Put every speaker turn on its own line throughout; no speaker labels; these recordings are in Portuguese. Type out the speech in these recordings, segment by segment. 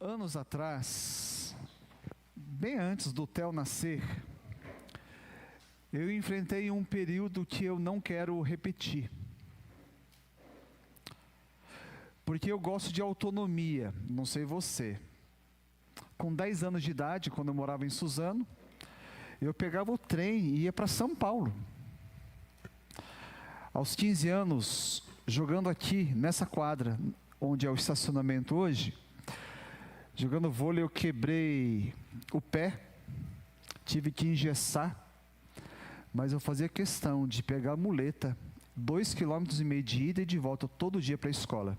Anos atrás, bem antes do Theo nascer, eu enfrentei um período que eu não quero repetir. Porque eu gosto de autonomia, não sei você. Com 10 anos de idade, quando eu morava em Suzano, eu pegava o trem e ia para São Paulo. Aos 15 anos, jogando aqui, nessa quadra, onde é o estacionamento hoje, jogando vôlei, eu quebrei o pé, tive que engessar, mas eu fazia questão de pegar a muleta, 2,5 km de ida e de volta todo dia para a escola.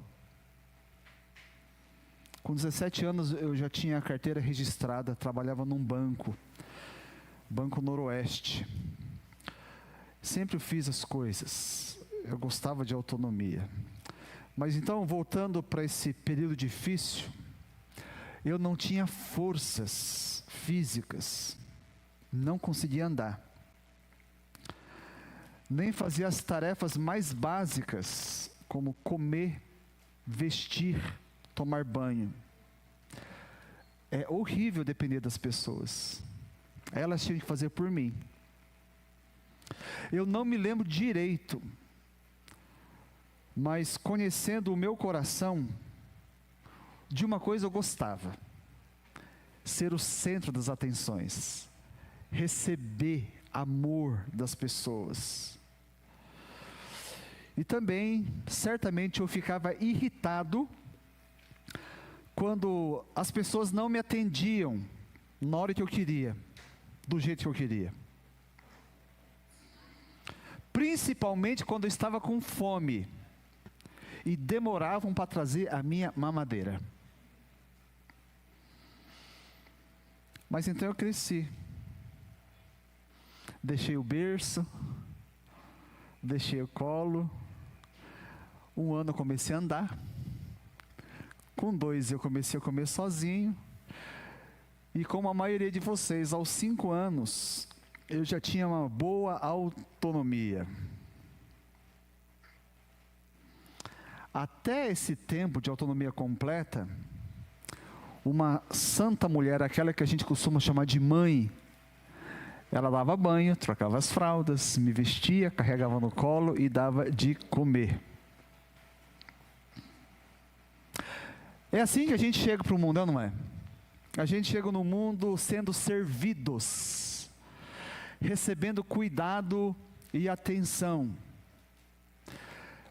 Com 17 anos eu já tinha a carteira registrada, trabalhava num banco, Banco Noroeste. Sempre fiz as coisas, eu gostava de autonomia. Mas então, voltando para esse período difícil, eu não tinha forças físicas, não conseguia andar, nem fazia as tarefas mais básicas, como comer, vestir, tomar banho. É horrível depender das pessoas, elas tinham que fazer por mim. Eu não me lembro direito, mas conhecendo o meu coração, de uma coisa eu gostava: ser o centro das atenções, receber amor das pessoas. E também, certamente, eu ficava irritado quando as pessoas não me atendiam na hora que eu queria, do jeito que eu queria. Principalmente quando eu estava com fome e demoravam para trazer a minha mamadeira. Mas então eu cresci, deixei o berço, deixei o colo. 1 ano eu comecei a andar, com 2 eu comecei a comer sozinho, e como a maioria de vocês, aos 5 anos, eu já tinha uma boa autonomia. Até esse tempo de autonomia completa, uma santa mulher, aquela que a gente costuma chamar de mãe, ela dava banho, trocava as fraldas, me vestia, carregava no colo e dava de comer. É assim que a gente chega para o mundo, não é? A gente chega no mundo sendo servidos, recebendo cuidado e atenção.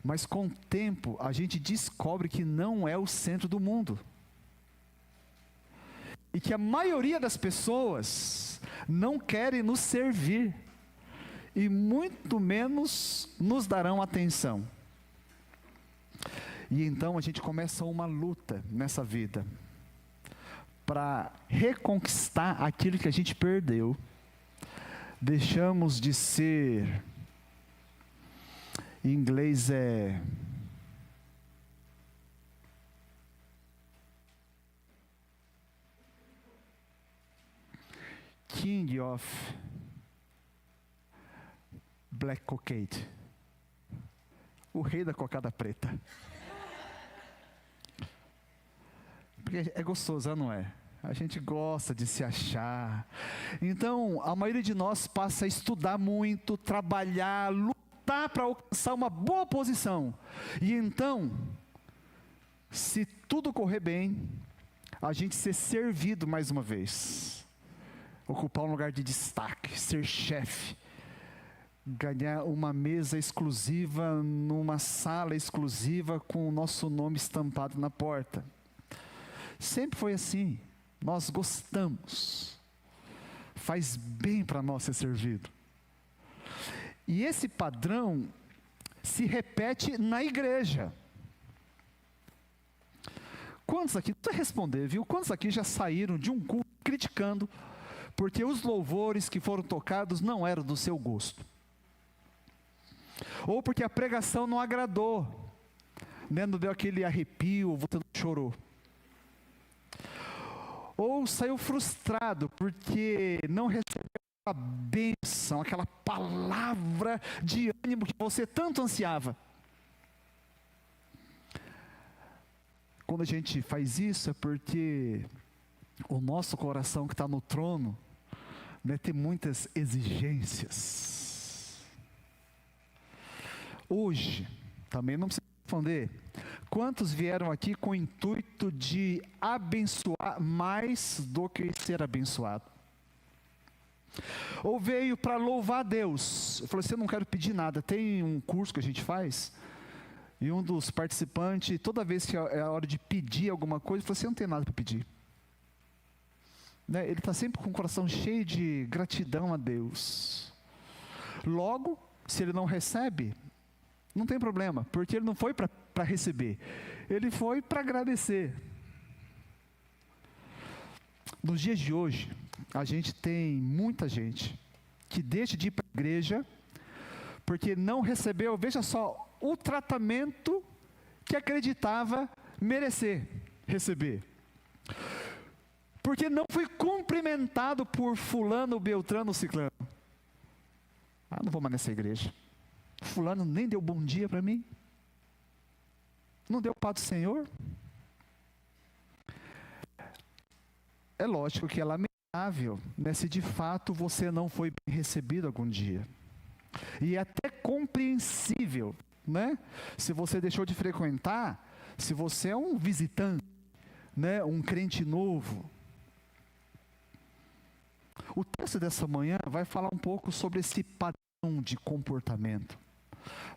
Mas com o tempo a gente descobre que não é o centro do mundo. E que a maioria das pessoas não querem nos servir, e muito menos nos darão atenção. E então a gente começa uma luta nessa vida, para reconquistar aquilo que a gente perdeu. Deixamos de ser, em inglês é King of Black Cockade, o rei da cocada preta. Porque é gostoso, não é? A gente gosta de se achar. Então, a maioria de nós passa a estudar muito, trabalhar, lutar para alcançar uma boa posição. E então, se tudo correr bem, a gente ser servido mais uma vez. Ocupar um lugar de destaque, ser chefe. Ganhar uma mesa exclusiva, numa sala exclusiva, com o nosso nome estampado na porta. Sempre foi assim. Nós gostamos, faz bem para nós ser servido. E esse padrão se repete na igreja. Quantos aqui, não precisa responder, viu? Quantos aqui já saíram de um culto criticando, porque os louvores que foram tocados não eram do seu gosto? Ou porque a pregação não agradou, né? Não deu aquele arrepio, você não chorou. Ou saiu frustrado porque não recebeu a bênção, aquela palavra de ânimo que você tanto ansiava. quando a gente faz isso é porque o nosso coração que está no trono, né, tem muitas exigências. Hoje, também não precisa responder, quantos vieram aqui com o intuito de abençoar mais do que ser abençoado? Ou veio para louvar a Deus? Eu falei assim, eu não quero pedir nada. Tem um curso que a gente faz, e um dos participantes, toda vez que é a hora de pedir alguma coisa, ele falou assim, eu não tenho nada para pedir. Né? Ele está sempre com o coração cheio de gratidão a Deus. Logo, se ele não recebe, não tem problema, porque ele não foi para receber, ele foi para agradecer. Nos dias de hoje, a gente tem muita gente que deixa de ir para a igreja porque não recebeu, veja só, o tratamento que acreditava merecer receber. Porque não fui cumprimentado por fulano, beltrano, ciclano. Não vou mais nessa igreja. Fulano nem deu bom dia para mim. Não deu paz do Senhor. É lógico que é lamentável, né, se de fato você não foi bem recebido algum dia. E é até compreensível, né? Se você deixou de frequentar, se você é um visitante, né, um crente novo. O texto dessa manhã vai falar um pouco sobre esse padrão de comportamento.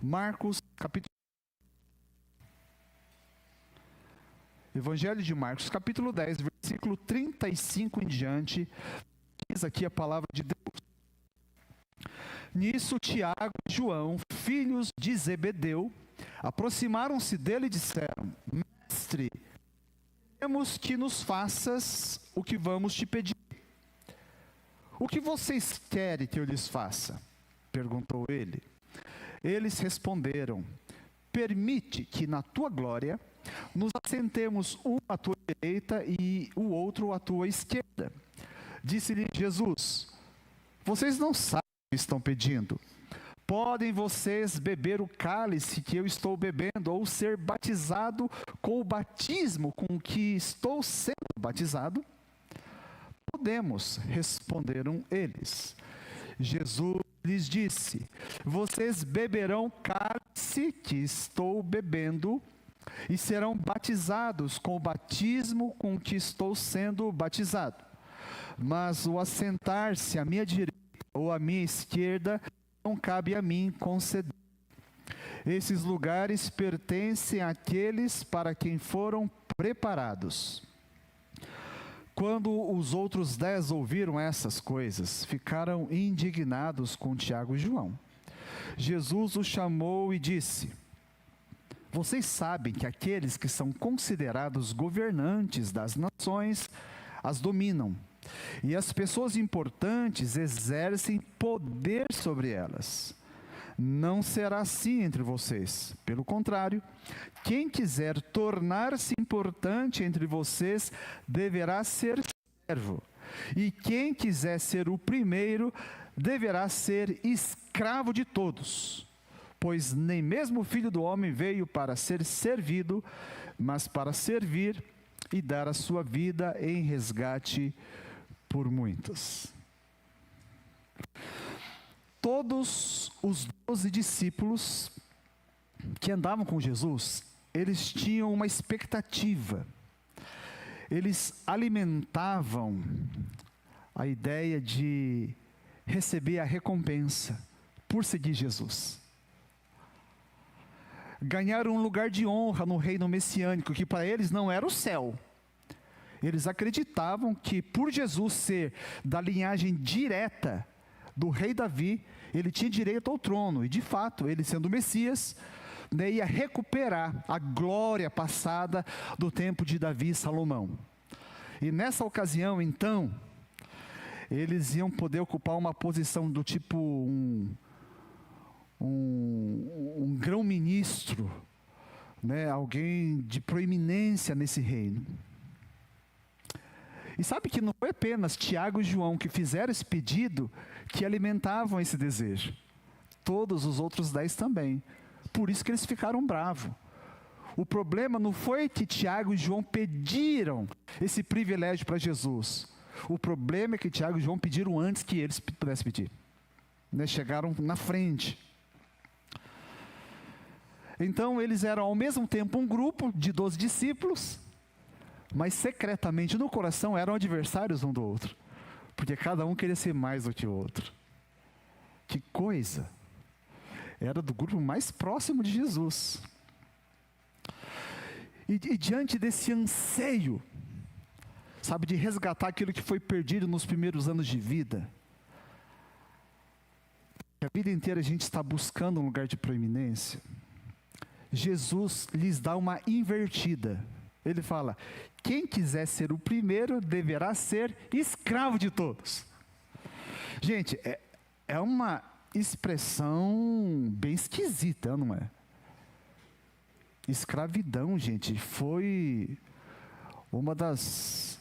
Marcos, capítulo... Evangelho de Marcos, capítulo 10, versículo 35 em diante, diz aqui a palavra de Deus. Nisso Tiago e João, filhos de Zebedeu, aproximaram-se dele e disseram: Mestre, queremos que nos faças o que vamos te pedir. O que vocês querem que eu lhes faça? Perguntou ele. Eles responderam: permite que na tua glória nos assentemos um à tua direita e o outro à tua esquerda. Disse-lhe Jesus: vocês não sabem o que estão pedindo. Podem vocês beber o cálice que eu estou bebendo, ou ser batizado com o batismo com que estou sendo batizado? Podemos, responderam eles. Jesus lhes disse: vocês beberão o cálice que estou bebendo e serão batizados com o batismo com que estou sendo batizado. Mas o assentar-se à minha direita ou à minha esquerda não cabe a mim conceder. Esses lugares pertencem àqueles para quem foram preparados. Quando os outros 10 ouviram essas coisas, ficaram indignados com Tiago e João. Jesus os chamou e disse: vocês sabem que aqueles que são considerados governantes das nações as dominam, e as pessoas importantes exercem poder sobre elas. Não será assim entre vocês. Pelo contrário, quem quiser tornar-se importante entre vocês deverá ser servo, e quem quiser ser o primeiro deverá ser escravo de todos. Pois nem mesmo o Filho do Homem veio para ser servido, mas para servir e dar a sua vida em resgate por muitos. Todos os 12 discípulos que andavam com Jesus, eles tinham uma expectativa. Eles alimentavam a ideia de receber a recompensa por seguir Jesus. Ganhar um lugar de honra no reino messiânico, que para eles não era o céu. Eles acreditavam que por Jesus ser da linhagem direta do rei Davi, ele tinha direito ao trono, e de fato, ele sendo o Messias, né, ia recuperar a glória passada do tempo de Davi e Salomão. E nessa ocasião, então, eles iam poder ocupar uma posição do tipo um grão-ministro, né, alguém de proeminência nesse reino. E sabe que não foi apenas Tiago e João que fizeram esse pedido, que alimentavam esse desejo. Todos os outros 10 também. Por isso que eles ficaram bravos. O problema não foi que Tiago e João pediram esse privilégio para Jesus. O problema é que Tiago e João pediram antes que eles pudessem pedir. Né? Chegaram na frente. Então eles eram ao mesmo tempo um grupo de 12 discípulos, mas secretamente no coração eram adversários um do outro. Porque cada um queria ser mais do que o outro. Que coisa! Era do grupo mais próximo de Jesus. E diante desse anseio, sabe, de resgatar aquilo que foi perdido nos primeiros anos de vida, a vida inteira a gente está buscando um lugar de proeminência, Jesus lhes dá uma invertida. Ele fala: quem quiser ser o primeiro deverá ser escravo de todos. Gente, é uma expressão bem esquisita, não é? Escravidão, gente, foi uma das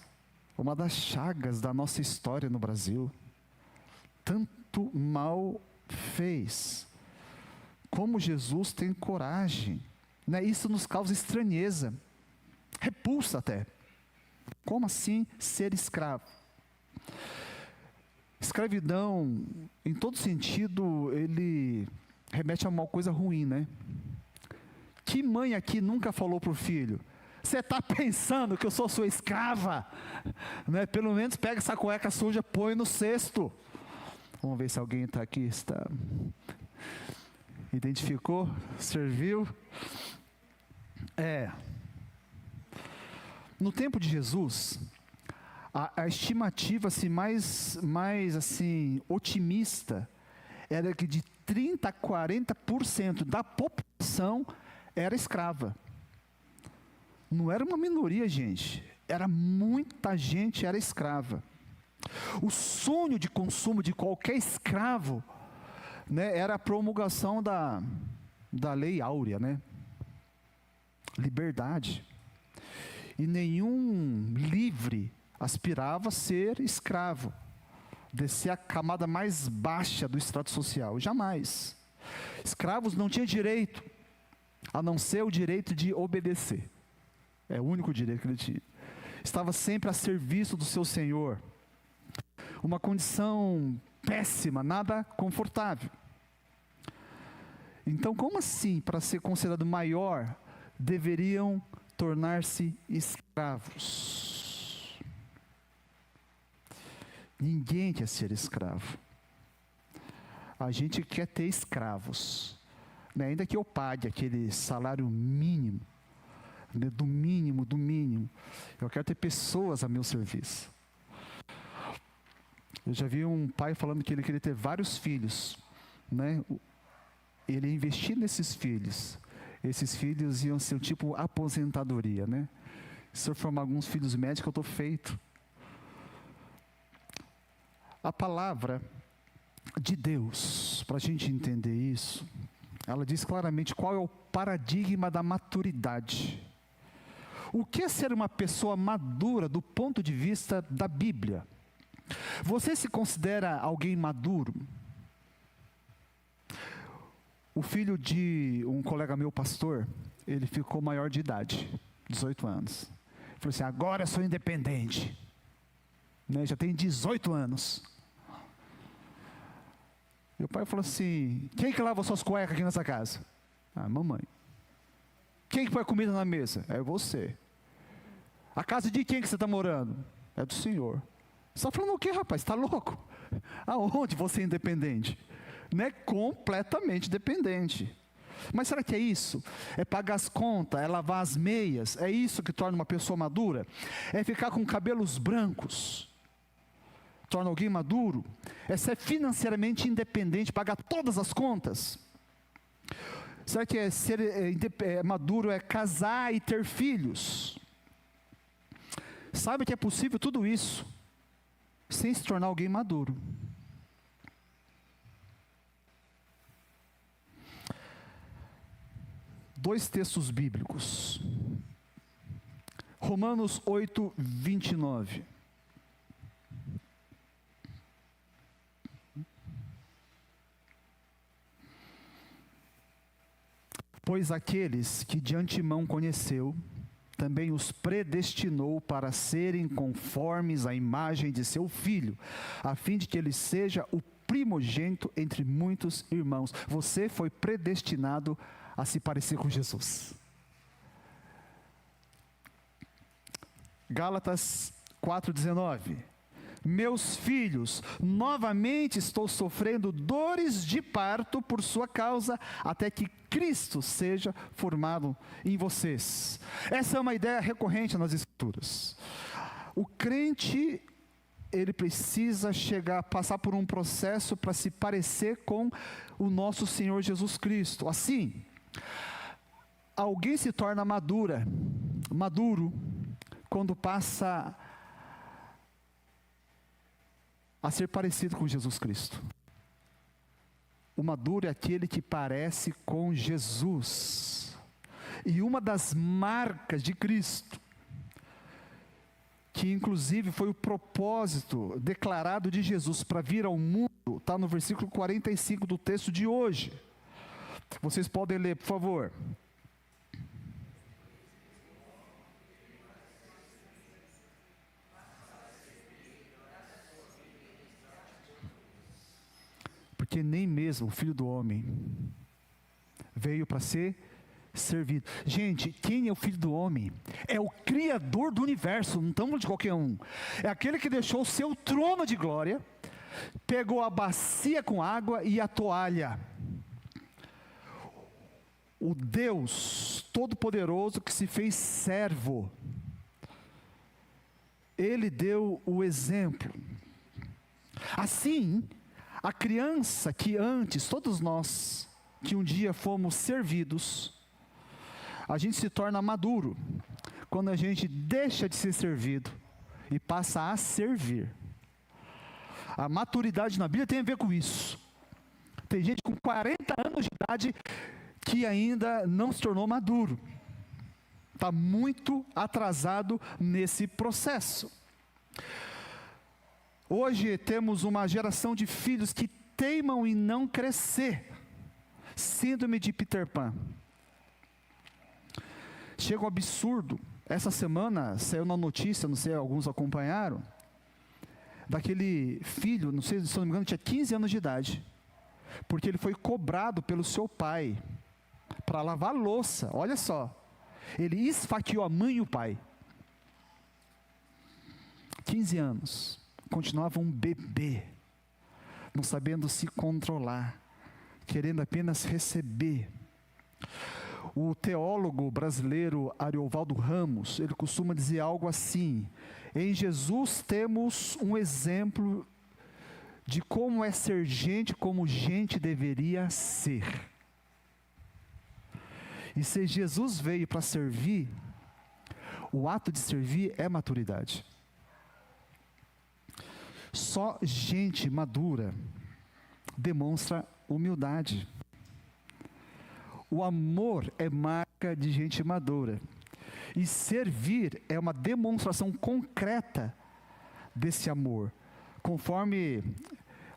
chagas da nossa história no Brasil. Tanto mal fez. Como Jesus tem coragem, né? Isso nos causa estranheza, repulsa até. Como assim ser escravo? Escravidão, em todo sentido, ele remete a uma coisa ruim, né? Que mãe aqui nunca falou para o filho: você está pensando que eu sou sua escrava? Né? Pelo menos pega essa cueca suja, põe no cesto. Vamos ver se alguém está aqui. Está... Identificou? Serviu? No tempo de Jesus, a estimativa assim, mais assim, otimista era que de 30% a 40% da população era escrava. Não era uma minoria, gente. Era muita gente era escrava. O sonho de consumo de qualquer escravo, né, era a promulgação da lei áurea, né? Liberdade. E nenhum livre aspirava a ser escravo, descer a camada mais baixa do estrato social. Jamais. Escravos não tinham direito, a não ser o direito de obedecer. É o único direito que ele tinha. Estava sempre a serviço do seu senhor. Uma condição péssima, nada confortável. Então, como assim, para ser considerado maior, deveriam tornar-se escravos? Ninguém quer ser escravo. A gente quer ter escravos, né? Ainda que eu pague aquele salário mínimo, né? do mínimo, eu quero ter pessoas a meu serviço. Eu já vi um pai falando que ele queria ter vários filhos, né? Ele ia investir nesses filhos. Esses filhos iam ser tipo aposentadoria, né? Se eu formar alguns filhos médicos, eu estou feito. A palavra de Deus, para a gente entender isso, ela diz claramente qual é o paradigma da maturidade. O que é ser uma pessoa madura do ponto de vista da Bíblia? Você se considera alguém maduro? O filho de um colega meu, pastor, ele ficou maior de idade, 18 anos. Ele falou assim: agora eu sou independente. Né? Já tem 18 anos. Meu pai falou assim: quem que lava suas cuecas aqui nessa casa? Ah, mamãe. Quem que põe comida na mesa? É você. A casa de quem que você está morando? É do senhor. Você está falando o quê, rapaz? Está louco? Aonde você é independente? Não é completamente dependente. Mas será que é isso? É pagar as contas, é lavar as meias? É isso que torna uma pessoa madura? É ficar com cabelos brancos? Torna alguém maduro? É ser financeiramente independente, pagar todas as contas? Será que ser maduro é casar e ter filhos? Sabe que é possível tudo isso sem se tornar alguém maduro. Dois textos bíblicos. Romanos 8, 29. Pois aqueles que de antemão conheceu, também os predestinou para serem conformes à imagem de seu Filho, a fim de que ele seja o primogênito entre muitos irmãos. Você foi predestinado a se parecer com Jesus. Gálatas 4,19. Meus filhos, novamente estou sofrendo dores de parto por sua causa, até que Cristo seja formado em vocês. Essa é uma ideia recorrente nas Escrituras. O crente, ele precisa passar por um processo para se parecer com o nosso Senhor Jesus Cristo. Assim, alguém se torna maduro, quando passa a ser parecido com Jesus Cristo. O maduro é aquele que parece com Jesus. E uma das marcas de Cristo, que inclusive foi o propósito declarado de Jesus para vir ao mundo, está no versículo 45 do texto de hoje. Vocês podem ler, por favor. Porque nem mesmo o Filho do Homem veio para ser servido. Gente, quem é o Filho do Homem? É o Criador do universo, não estamos de qualquer um. É aquele que deixou o seu trono de glória, pegou a bacia com água e a toalha. O Deus Todo-Poderoso que se fez servo. Ele deu o exemplo. Assim, a criança que antes, todos nós, que um dia fomos servidos, a gente se torna maduro quando a gente deixa de ser servido e passa a servir. A maturidade na Bíblia tem a ver com isso. Tem gente com 40 anos de idade que ainda não se tornou maduro. Está muito atrasado nesse processo. Hoje temos uma geração de filhos que teimam em não crescer. Síndrome de Peter Pan. Chega um absurdo. Essa semana saiu na notícia, não sei, alguns acompanharam, daquele filho, não sei, se não me engano, tinha 15 anos de idade, porque ele foi cobrado pelo seu pai para lavar louça. Olha só, ele esfaqueou a mãe e o pai. 15 anos. Continuava um bebê, não sabendo se controlar, querendo apenas receber. O teólogo brasileiro Ariovaldo Ramos, ele costuma dizer algo assim: em Jesus temos um exemplo de como é ser gente, como gente deveria ser. E se Jesus veio para servir, o ato de servir é maturidade. Só gente madura demonstra humildade. O amor é marca de gente madura. E servir é uma demonstração concreta desse amor. Conforme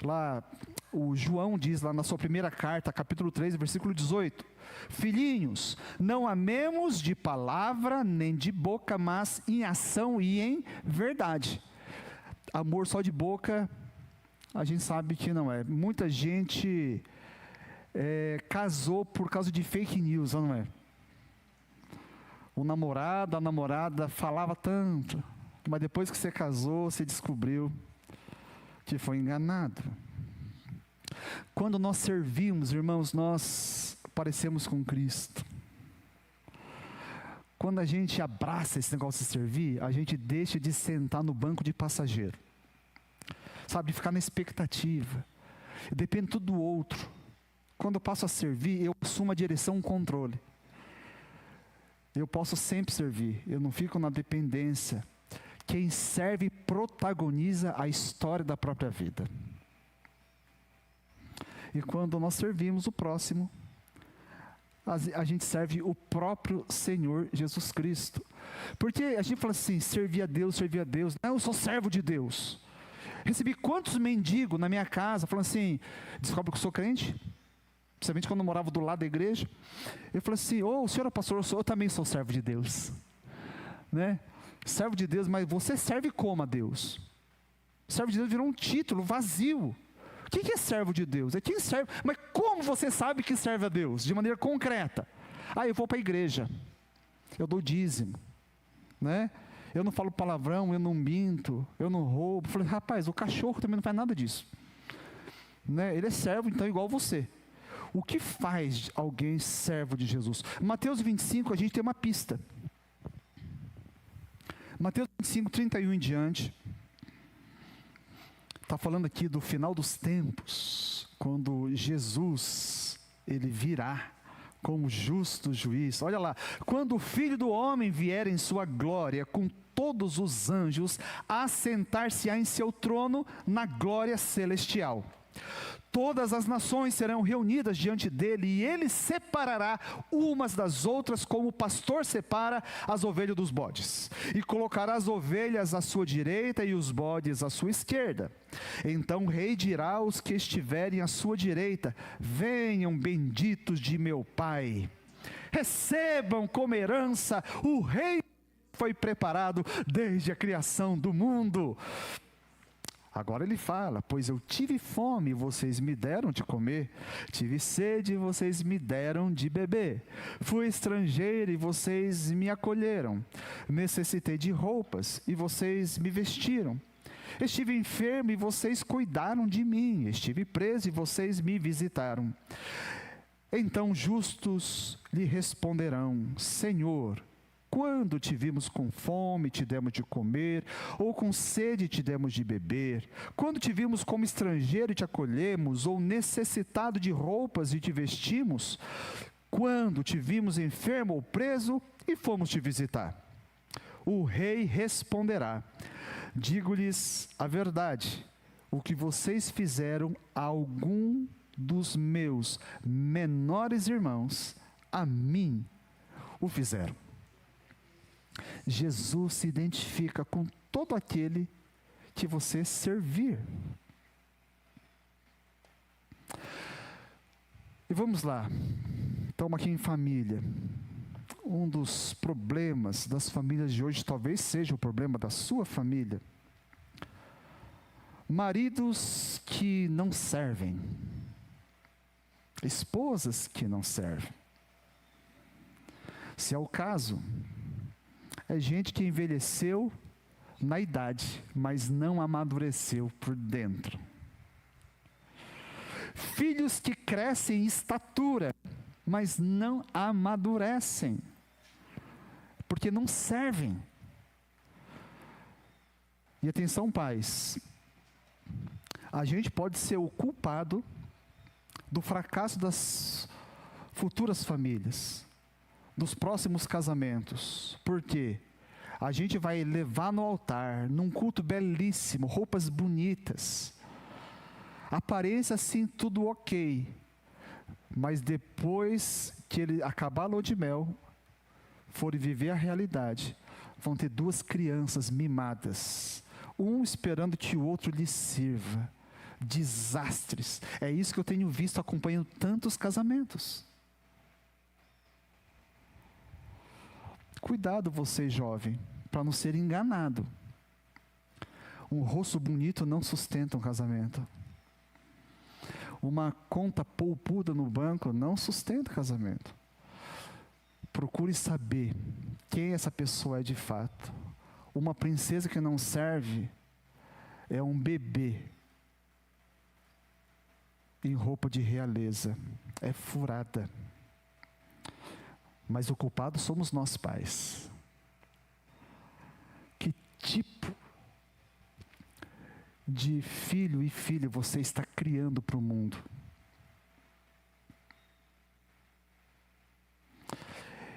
lá o João diz lá na sua primeira carta, capítulo 3, versículo 18. Filhinhos, não amemos de palavra nem de boca, mas em ação e em verdade. Amor só de boca, a gente sabe que não é. Muita gente casou por causa de fake news, não é? O namorado, a namorada falava tanto, mas depois que você casou, você descobriu que foi enganado. Quando nós servimos, irmãos, nós parecemos com Cristo. Quando a gente abraça esse negócio de servir, a gente deixa de sentar no banco de passageiro, sabe, de ficar na expectativa, depende tudo do outro. Quando eu passo a servir, eu assumo a direção, o controle. Eu posso sempre servir, eu não fico na dependência. Quem serve protagoniza a história da própria vida. E quando nós servimos o próximo, a gente serve o próprio Senhor Jesus Cristo. Porque a gente fala assim, servir a Deus. Não, eu sou servo de Deus. Recebi quantos mendigos na minha casa, falando assim, descobre que eu sou crente? principalmente quando eu morava do lado da igreja. Eu falei assim: ô, senhor pastor, eu também sou servo de Deus, né? Servo de Deus, mas você serve como a Deus? Servo de Deus virou um título vazio. O que é servo de Deus? É quem serve. Mas como você sabe que serve a Deus? De maneira concreta. Eu vou para a igreja, eu dou dízimo, né? Eu não falo palavrão, eu não minto, eu não roubo. Eu falei: rapaz, o cachorro também não faz nada disso, né? Ele é servo, então, igual você. O que faz alguém servo de Jesus? Mateus 25, a gente tem uma pista. Mateus 25, 31 em diante, está falando aqui do final dos tempos, quando Jesus, ele virá como justo juiz. Olha lá: quando o Filho do Homem vier em sua glória, com todos os anjos, assentar-se-á em seu trono na glória celestial. Todas as nações serão reunidas diante dele, e ele separará umas das outras, como o pastor separa as ovelhas dos bodes, e colocará as ovelhas à sua direita e os bodes à sua esquerda. Então o rei dirá aos que estiverem à sua direita: venham, benditos de meu Pai, recebam como herança o reino que foi preparado desde a criação do mundo. Agora ele fala: pois eu tive fome e vocês me deram de comer, tive sede e vocês me deram de beber, fui estrangeiro e vocês me acolheram, necessitei de roupas e vocês me vestiram, estive enfermo e vocês cuidaram de mim, estive preso e vocês me visitaram. Então justos lhe responderão: Senhor, quando te vimos com fome, te demos de comer, ou com sede, te demos de beber? Quando te vimos como estrangeiro e te acolhemos, ou necessitado de roupas e te vestimos? Quando te vimos enfermo ou preso e fomos te visitar? O rei responderá: digo-lhes a verdade, o que vocês fizeram a algum dos meus menores irmãos, a mim o fizeram. Jesus se identifica com todo aquele que você servir. E vamos lá, estamos aqui em família. Um dos problemas das famílias de hoje, talvez seja o problema da sua família: maridos que não servem, esposas que não servem. Se é o caso, é gente que envelheceu na idade, mas não amadureceu por dentro. Filhos que crescem em estatura, mas não amadurecem, porque não servem. E atenção, pais, a gente pode ser o culpado do fracasso das futuras famílias, dos próximos casamentos. Por quê? A gente vai levar no altar, num culto belíssimo, roupas bonitas, aparência assim, tudo ok, mas depois que ele acabar a lua de mel, forem viver a realidade, vão ter duas crianças mimadas, um esperando que o outro lhe sirva. Desastres. É isso que eu tenho visto acompanhando tantos casamentos. Cuidado você, jovem, para não ser enganado. Um rosto bonito não sustenta um casamento. Uma conta poupuda no banco não sustenta o casamento. Procure saber quem essa pessoa é de fato. Uma princesa que não serve é um bebê em roupa de realeza. É furada. Mas o culpado somos nós, pais. Que tipo de filho e filha você está criando para o mundo?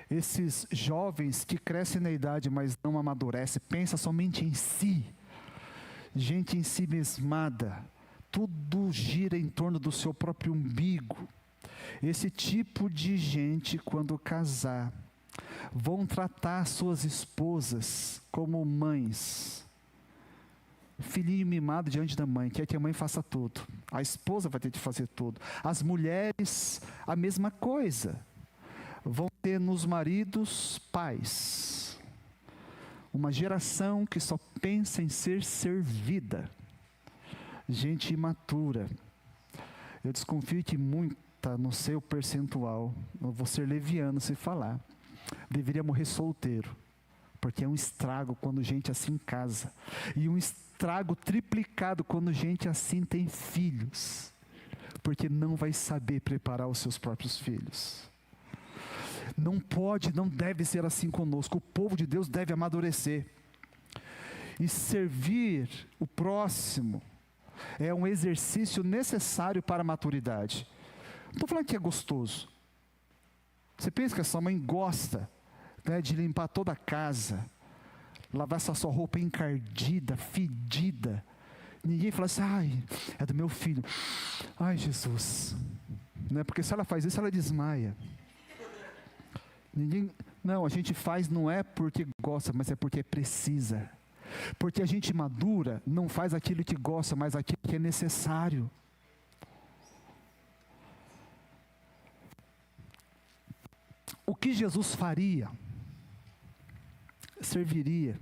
Esses jovens que crescem na idade, mas não amadurecem, pensam somente em si. Gente em si mesmada, tudo gira em torno do seu próprio umbigo. Esse tipo de gente, quando casar, vão tratar suas esposas como mães, Filhinho mimado diante da mãe, quer que a mãe faça tudo. A esposa vai ter que fazer tudo. As mulheres, a mesma coisa. Vão ter nos maridos pais. Uma geração que só pensa em ser servida. Gente imatura. Eu desconfio que muita, no seu percentual, eu vou ser leviano se falar, deveria morrer solteiro. Porque é um estrago quando gente assim casa. E um estrago triplicado quando gente assim tem filhos. Porque não vai saber preparar os seus próprios filhos. Não pode, não deve ser assim conosco. O povo de Deus deve amadurecer. E servir o próximo é um exercício necessário para a maturidade. Não estou falando que é gostoso. Você pensa que a sua mãe gosta, né, de limpar toda a casa, lavar essa sua roupa encardida, fedida. Ninguém fala assim, ai, é do meu filho. Ai, Jesus. Não é porque se ela faz isso, ela desmaia. Não, a gente faz não é porque gosta, mas é porque precisa. Porque a gente madura, não faz aquilo que gosta, mas aquilo que é necessário. O que Jesus faria? Serviria.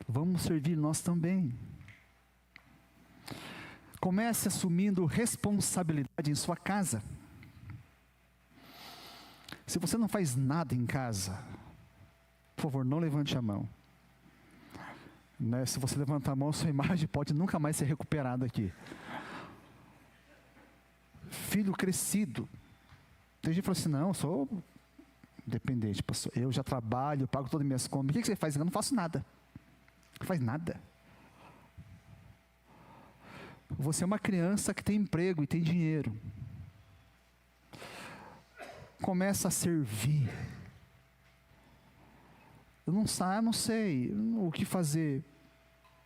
Vamos servir nós também. Comece assumindo responsabilidade em sua casa. Se você não faz nada em casa, por favor, não levante a mão. Né? Se você levantar a mão, sua imagem pode nunca mais ser recuperada aqui. Filho crescido. Tem gente que fala assim, não, eu sou dependente, pastor. Eu já trabalho, pago todas as minhas contas. O que você faz? Eu não faço nada. Não faz nada. Você é uma criança que tem emprego e tem dinheiro. Começa a servir. Eu não sei o que fazer.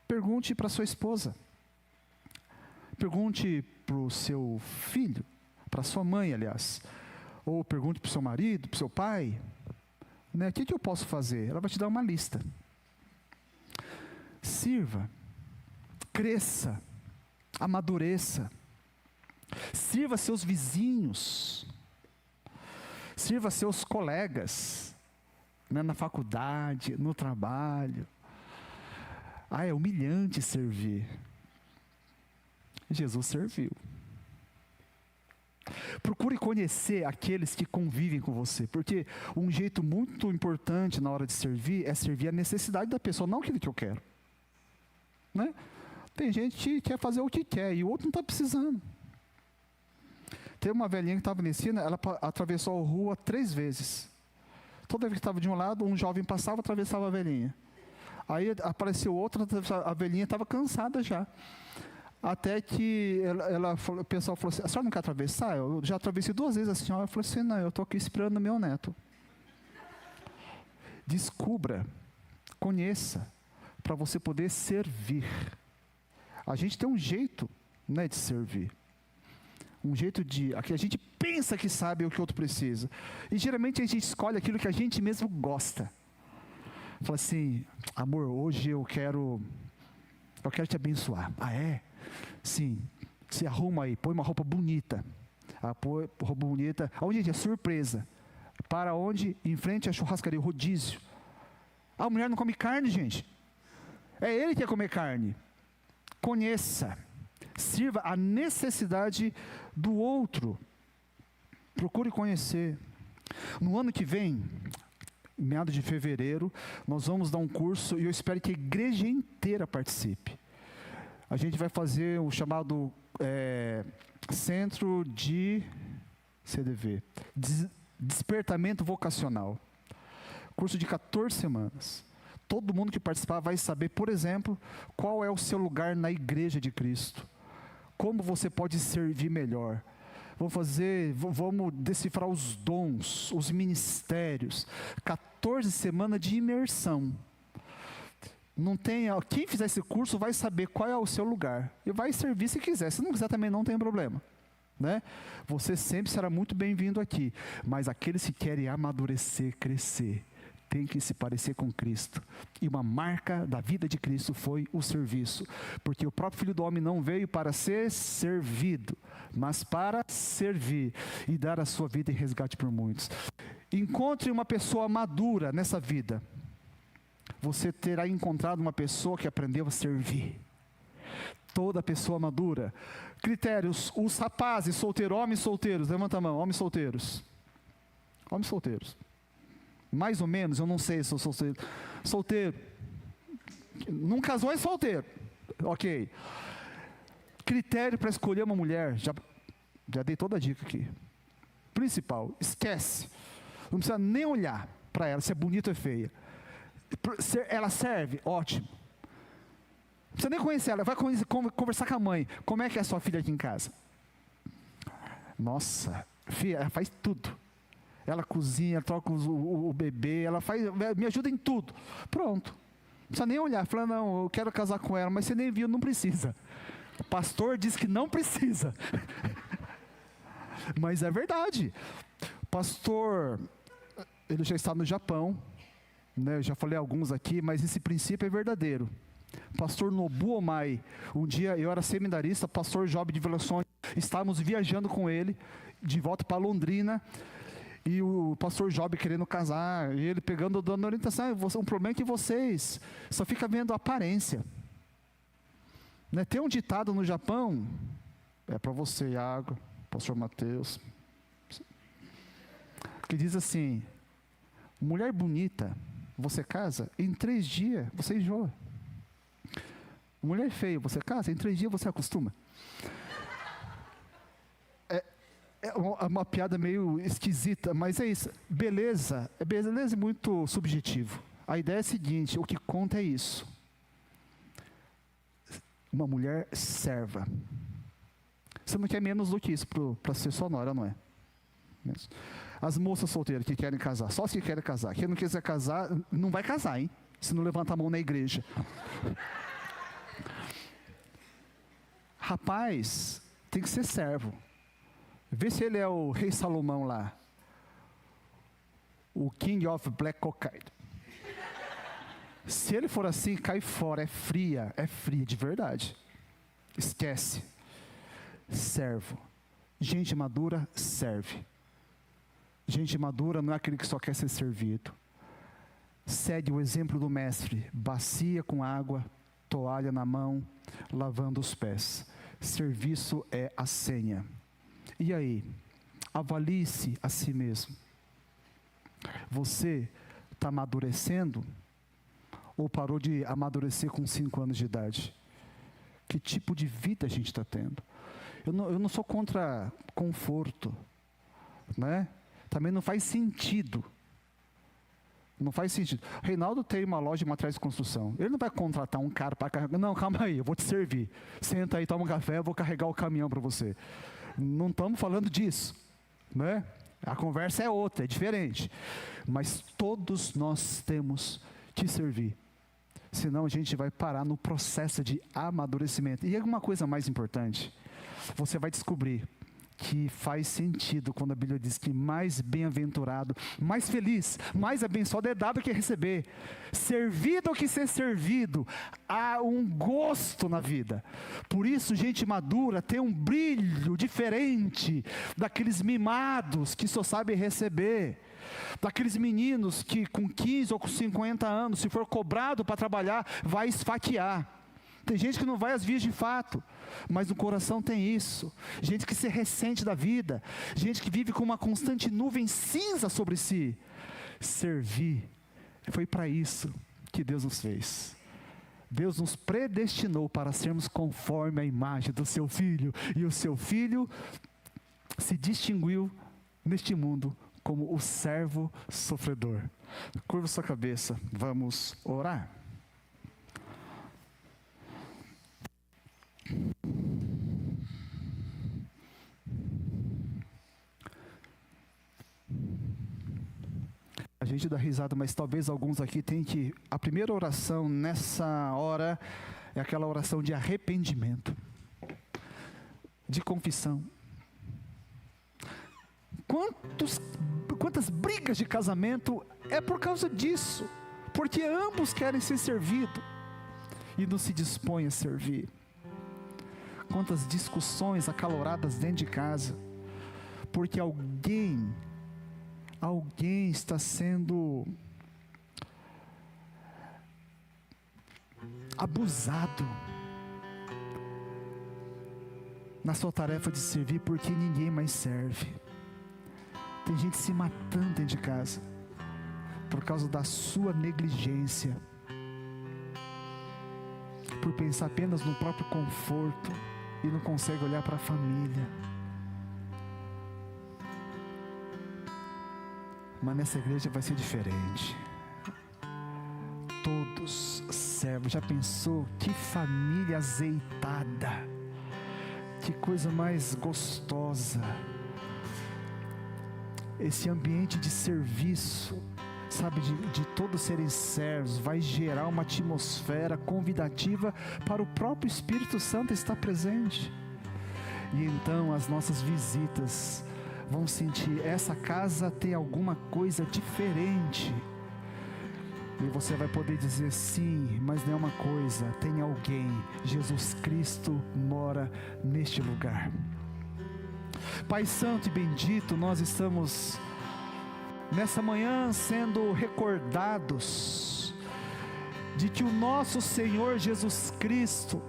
Pergunte para sua esposa. Pergunte para o seu filho, para sua mãe, aliás. Ou pergunte para o seu marido, para o seu pai. Né? O que eu posso fazer? Ela vai te dar uma lista. Sirva. Cresça. Amadureça. Sirva seus vizinhos. Sirva seus colegas, né, na faculdade, no trabalho. É humilhante servir. Jesus serviu. Procure conhecer aqueles que convivem com você, porque um jeito muito importante na hora de servir é servir a necessidade da pessoa, não aquilo que eu quero. Né? Tem gente que quer fazer o que quer e o outro não está precisando. Tem uma velhinha que estava na esquina, ela atravessou a rua 3 vezes. Toda vez que estava de um lado, um jovem passava, atravessava a velhinha. Aí apareceu outro, a velhinha estava cansada já. Até que o pessoal falou assim, a senhora não quer atravessar? Eu já atravessei 2 vezes a senhora. Eu falei assim, não, eu estou aqui esperando o meu neto. Descubra, conheça, para você poder servir. A gente tem um jeito, né, de servir. Um jeito de... Aqui a gente pensa que sabe o que o outro precisa. E geralmente a gente escolhe aquilo que a gente mesmo gosta. Fala assim, amor, hoje eu quero te abençoar. Ah, é? Sim. Se arruma aí, põe uma roupa bonita. Põe roupa bonita. Onde, gente? É surpresa. Para onde? Em frente à churrascaria, o rodízio. A mulher não come carne, gente. É ele que quer comer carne. Conheça. Sirva a necessidade do outro. Procure conhecer. No ano que vem, meados de fevereiro, nós vamos dar um curso e eu espero que a igreja inteira participe. A gente vai fazer o chamado Centro de CDV, Despertamento Vocacional. Curso de 14 semanas. Todo mundo que participar vai saber, por exemplo, qual é o seu lugar na igreja de Cristo. Como você pode servir melhor. Vamos decifrar os dons, os ministérios. 14 semanas de imersão. Não tem, quem fizer esse curso vai saber qual é o seu lugar. E vai servir se quiser. Se não quiser também não tem problema. Né? Você sempre será muito bem-vindo aqui. Mas aqueles que querem amadurecer, crescer, tem que se parecer com Cristo. E uma marca da vida de Cristo foi o serviço. Porque o próprio Filho do Homem não veio para ser servido, mas para servir e dar a sua vida em resgate por muitos. Encontre uma pessoa madura nessa vida. Você terá encontrado uma pessoa que aprendeu a servir. Toda pessoa madura. Critérios: os rapazes solteiros, homens solteiros, levanta a mão, homens solteiros. Homens solteiros. Mais ou menos, eu não sei se eu sou solteiro. Solteiro. Não casou, é solteiro. Ok. Critério para escolher uma mulher. Já dei toda a dica aqui. Principal: esquece. Não precisa nem olhar para ela, se é bonita ou é feia. Ela serve? Ótimo. Não precisa nem conhecer ela, vai conversar com a mãe. Como é que é a sua filha aqui em casa? Nossa, filha, ela faz tudo. Ela cozinha, troca o bebê, ela me ajuda em tudo. Pronto. Não precisa nem olhar, fala, não, eu quero casar com ela, mas você nem viu, não precisa. O pastor diz que não precisa. Mas é verdade. O pastor, ele já está no Japão, né? Eu já falei alguns aqui, mas esse princípio é verdadeiro. Pastor Nobu Omai, um dia eu era seminarista, pastor Job de Vilações, estávamos viajando com ele, de volta para Londrina, e o pastor Job querendo casar, e ele dando orientação, um problema é que vocês só ficam vendo a aparência, né? Tem um ditado no Japão, é para você, Iago, pastor Mateus, que diz assim: mulher bonita, você casa, em 3 dias você enjoa. Mulher feia, você casa, em 3 dias você acostuma. É uma piada meio esquisita, mas é isso. Beleza é muito subjetivo. A ideia é a seguinte: o que conta é isso. Uma mulher serva. Você não quer menos do que isso para ser sua nora, não é? As moças solteiras que querem casar, só as que querem casar. Quem não quiser casar, não vai casar, hein? Se não levanta a mão na igreja. Rapaz, tem que ser servo. Vê se ele é o rei Salomão lá. O King of Black Cockade. Se ele for assim, cai fora, é fria de verdade. Esquece. Servo. Gente madura serve. Gente madura não é aquele que só quer ser servido. Segue o exemplo do mestre. Bacia com água, toalha na mão, lavando os pés. Serviço é a senha. E aí? Avalie-se a si mesmo. Você está amadurecendo? Ou parou de amadurecer com 5 anos de idade? Que tipo de vida a gente está tendo? Eu não sou contra conforto, né? Também não faz sentido. Não faz sentido. Reinaldo tem uma loja de materiais de construção. Ele não vai contratar um cara para carregar. Não, calma aí, eu vou te servir. Senta aí, toma um café, eu vou carregar o caminhão para você. Não estamos falando disso, né? A conversa é outra, é diferente. Mas todos nós temos que servir. Senão a gente vai parar no processo de amadurecimento. E alguma coisa mais importante, você vai descobrir que faz sentido quando a Bíblia diz que mais bem-aventurado, mais feliz, mais abençoado é dar do que receber. Servir do que ser servido. Há um gosto na vida. Por isso, gente madura tem um brilho diferente daqueles mimados que só sabem receber. Daqueles meninos que com 15 ou com 50 anos, se for cobrado para trabalhar, vai esfaquear. Tem gente que não vai às vias de fato, mas no coração tem isso. Gente que se ressente da vida. Gente que vive com uma constante nuvem cinza sobre si. Servir. Foi para isso que Deus nos fez. Deus nos predestinou para sermos conforme a imagem do seu Filho. E o seu Filho se distinguiu neste mundo como o servo sofredor. Curva sua cabeça, vamos orar. A gente dá risada, mas talvez alguns aqui tenham que... A primeira oração nessa hora é aquela oração de arrependimento, de confissão. Quantas brigas de casamento é por causa disso, porque ambos querem ser servidos e não se dispõem a servir. Quantas discussões acaloradas dentro de casa, porque alguém está sendo abusado na sua tarefa de servir, porque ninguém mais serve. Tem gente se matando dentro de casa por causa da sua negligência, por pensar apenas no próprio conforto e não consegue olhar para a família. Mas nessa igreja vai ser diferente. Todos servos. Já pensou? Que família azeitada, que coisa mais gostosa. Esse ambiente de serviço, sabe, de todos serem servos, vai gerar uma atmosfera convidativa para o próprio Espírito Santo estar presente. E então as nossas visitas vão sentir, essa casa tem alguma coisa diferente. E você vai poder dizer sim, mas não é uma coisa, tem alguém. Jesus Cristo mora neste lugar. Pai Santo e bendito, nós estamos nessa manhã sendo recordados de que o nosso Senhor Jesus Cristo,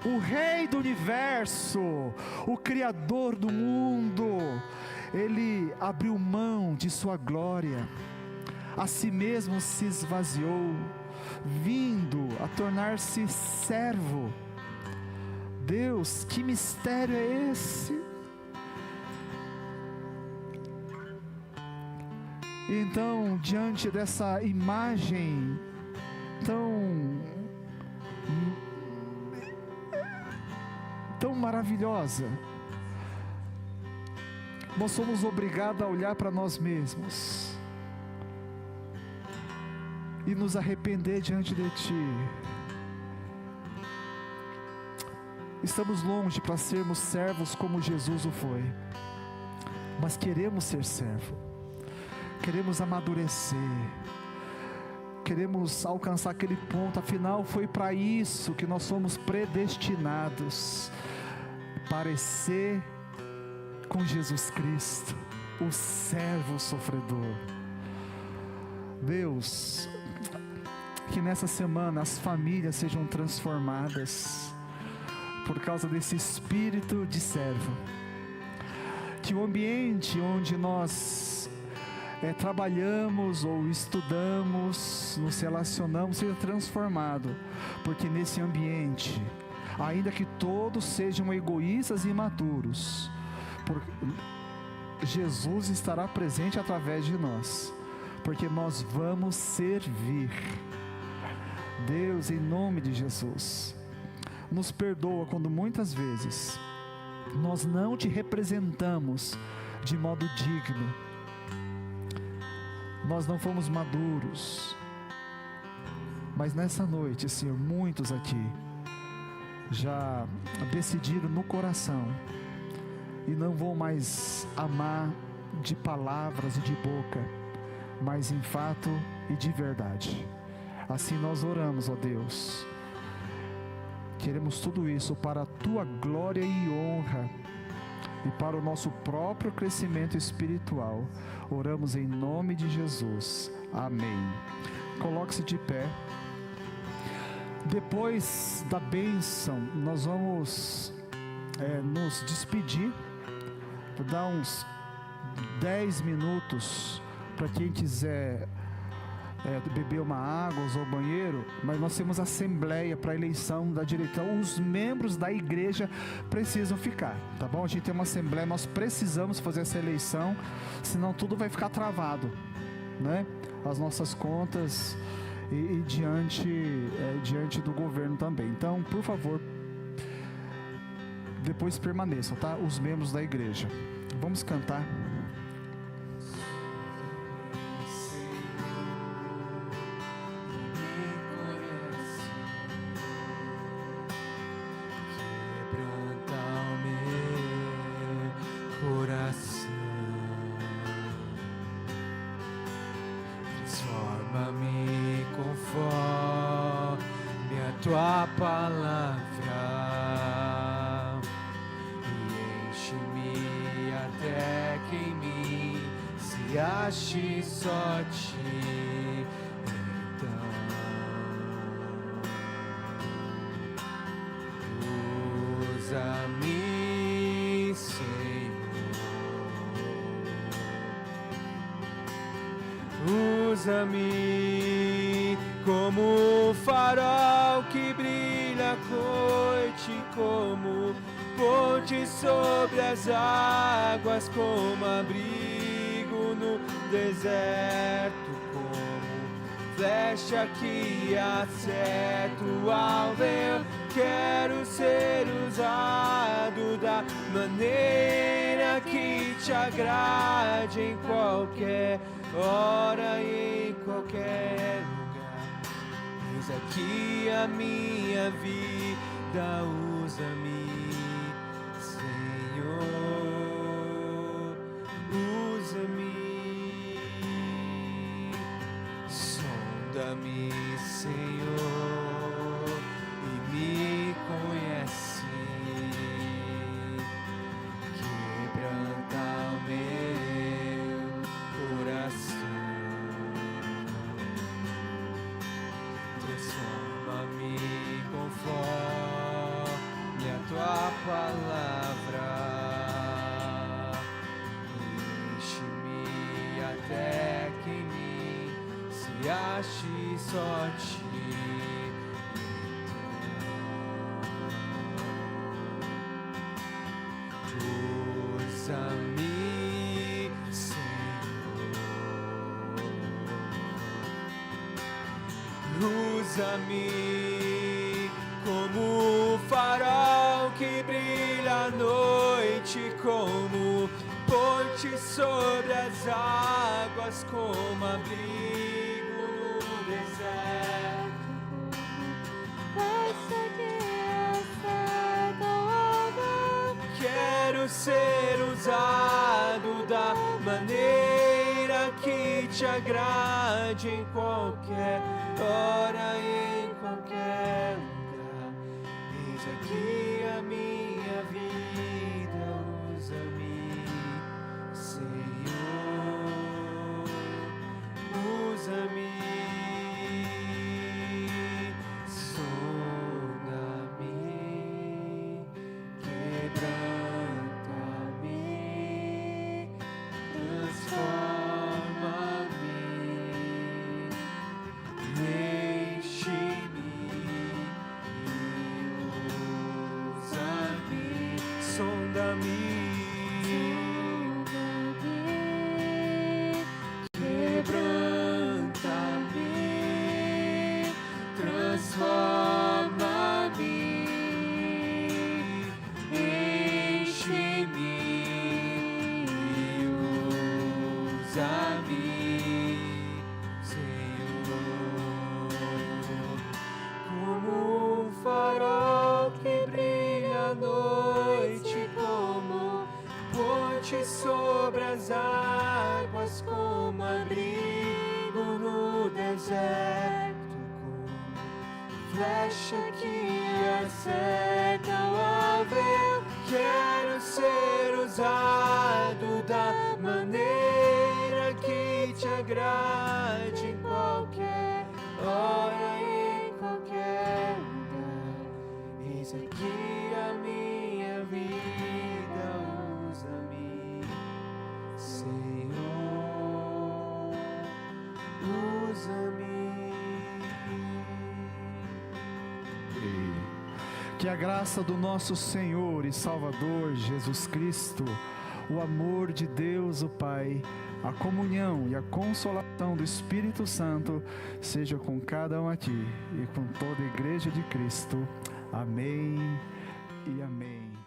o Rei do Universo, o Criador do mundo, Ele abriu mão de sua glória, a si mesmo se esvaziou, vindo a tornar-se servo. Deus, que mistério é esse? Então, diante dessa imagem tão maravilhosa, nós somos obrigados a olhar para nós mesmos e nos arrepender diante de Ti. Estamos longe para sermos servos como Jesus o foi, mas queremos ser servo, queremos amadurecer, queremos alcançar aquele ponto. Afinal, foi para isso que nós somos predestinados, parecer com Jesus Cristo, o servo sofredor. Deus, que nessa semana as famílias sejam transformadas por causa desse espírito de servo, que o ambiente onde nós trabalhamos ou estudamos, nos relacionamos, seja transformado, porque nesse ambiente, ainda que todos sejam egoístas e imaturos, Jesus estará presente através de nós, porque nós vamos servir. Deus, em nome de Jesus, nos perdoa quando muitas vezes nós não Te representamos de modo digno, nós não fomos maduros. Mas nessa noite, Senhor, muitos aqui já decidiram no coração e não vão mais amar de palavras e de boca, mas em fato e de verdade. Assim nós oramos, ó Deus. Queremos tudo isso para a Tua glória e honra e para o nosso próprio crescimento espiritual. Oramos em nome de Jesus. Amém. Coloque-se de pé. Depois da bênção, nós vamos nos despedir. Vou dar uns 10 minutos para quem quiser beber uma água, usar o banheiro, mas nós temos assembleia para a eleição da direção. Os membros da igreja precisam ficar, tá bom? A gente tem uma assembleia, nós precisamos fazer essa eleição, senão tudo vai ficar travado, né? As nossas contas e diante do governo também. Então, por favor, depois permaneçam, tá? Os membros da igreja. Vamos cantar.
tua palavra e enche-me até que em mim se ache só ti. Então usa-me, Senhor, usa-me como farol que brilha à noite, como ponte sobre as águas, como abrigo no deserto, como flecha que acerta o alvo. Eu quero ser usado da maneira que te agrade, em qualquer hora e em qualquer lugar. Eis aqui a minha vida, usa-me, Senhor, usa-me, sonda-me, Senhor, e me conhece, quebranta o meu coração, transforma-me conforme a tua palavra, enche-me até que em mim se ache só ti. Usa-me, Senhor, usa-me como farol que brilha à noite, como ponte sobre as águas, como abrigo no deserto. Quero ser usado da maneira que te agrade, em qualquer hora e em qualquer lugar. Eis aqui a minha vida, usa-me, Senhor, usa-me, sonda-me, quebranta-me, transforma-me, enche-me e usa-me, sonda-me, quebranta-me, transforma-me, enche-me e usa-me, Senhor, como um farol que brilha à noite, como ponte sobre as águas, como abrigo no deserto, como flecha que acerta o alvo. Eu quero ser usado da maneira que te agrade, em qualquer hora e em qualquer lugar. Eis aqui a minha vida, usa-me, Senhor, usa-me.
Que a graça do nosso Senhor e Salvador Jesus Cristo, o amor de Deus o Pai, a comunhão e a consolação do Espírito Santo seja com cada um aqui e com toda a Igreja de Cristo. Amém e amém.